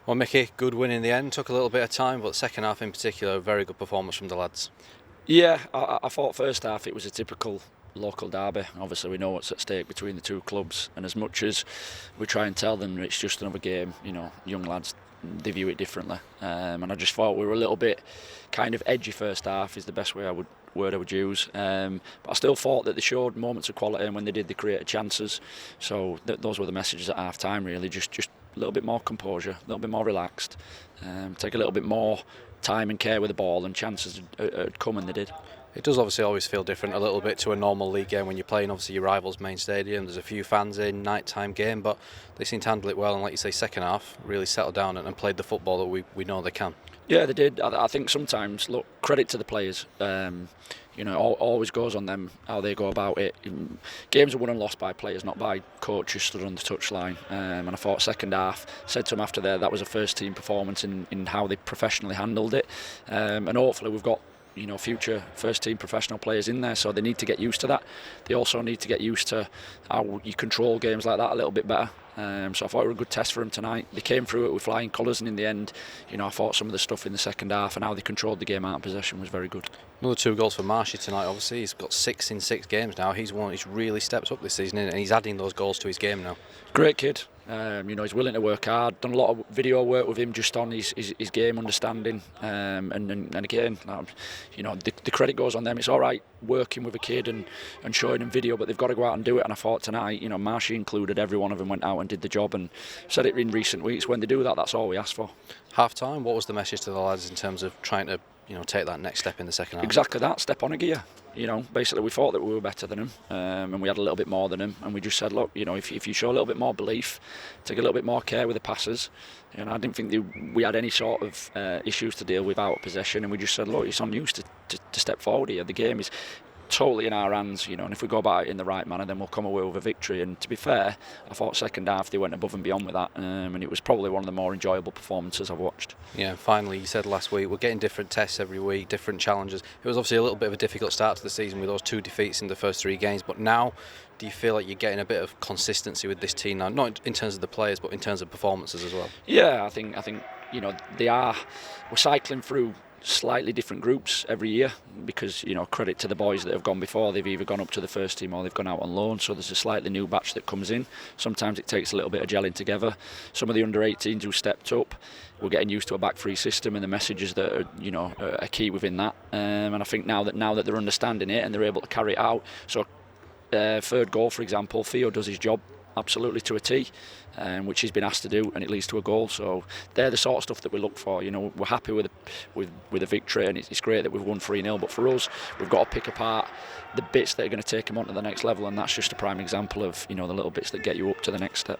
Well, Mickey, good win in the end. Took a little bit of time, but second half in particular, very good performance from the lads. Yeah, I thought first half it was a typical local derby. Obviously, we know what's at stake between the two clubs, and as much as we try and tell them it's just another game, young lads, they view it differently. And I just thought we were a little bit kind of edgy first half is the best word I would use. But I still thought that they showed moments of quality, and when they did, they created chances. So those were the messages at half time, really. Just a little bit more composure, a little bit more relaxed, take a little bit more time and care with the ball, and chances had come, and they did. It does obviously always feel different a little bit to a normal league game when you're playing obviously your rival's main stadium. There's a few fans in, night-time game, but they seem to handle it well, and like you say, second half really settled down and played the football that we know they can. Yeah, they did. I think sometimes, look, credit to the players. Always goes on them how they go about it. Games are won and lost by players, not by coaches stood on the touchline. And I thought second half, said to them after that was a first team performance in how they professionally handled it. And hopefully we've got future first team professional players in there, so they need to get used to that. They also need to get used to how you control games like that a little bit better. So I thought it was a good test for them tonight. They came through it with flying colours, and in the end, I thought some of the stuff in the second half and how they controlled the game out of possession was very good. Another 2 goals for Marshy tonight. Obviously, he's got 6 in 6 games now. He's really stepped up this season, and he's adding those goals to his game now. Great kid. He's willing to work hard. Done a lot of video work with him just on his game understanding. And again, the credit goes on them. It's all right working with a kid and showing him video, but they've got to go out and do it. And I thought tonight, Marshy included, every one of them went out and did the job, and said it in recent weeks. When they do that, that's all we ask for. Half time, what was the message to the lads in terms of trying to take that next step in the second half? Exactly that, step on a gear. Basically we thought that we were better than them, and we had a little bit more than them, and we just said, look, if you show a little bit more belief, take a little bit more care with the passes. I didn't think we had any sort of issues to deal with out of possession, and we just said, look, it's on you to step forward here. The game is totally in our hands, and if we go about it in the right manner, then we'll come away with a victory. And to be fair, I thought second half they went above and beyond with that, and it was probably one of the more enjoyable performances I've watched. Yeah, finally, you said last week, we're getting different tests every week, different challenges. It was obviously a little bit of a difficult start to the season with those 2 defeats in the first 3 games, but now, do you feel like you're getting a bit of consistency with this team now, not in terms of the players, but in terms of performances as well? Yeah, I think we're cycling through slightly different groups every year, because credit to the boys that have gone before. They've either gone up to the first team or they've gone out on loan, so there's a slightly new batch that comes in. Sometimes it takes a little bit of gelling together. Some of the under-18s who stepped up, we're getting used to a back 3 system and the messages that are key within that, and I think now that they're understanding it and they're able to carry it out. So third goal, for example, Theo does his job absolutely to a T, which he's been asked to do, and it leads to a goal. So they're the sort of stuff that we look for. We're happy with a victory, and it's great that we've won 3-0, but for us, we've got to pick apart the bits that are going to take them on to the next level, and that's just a prime example of the little bits that get you up to the next step.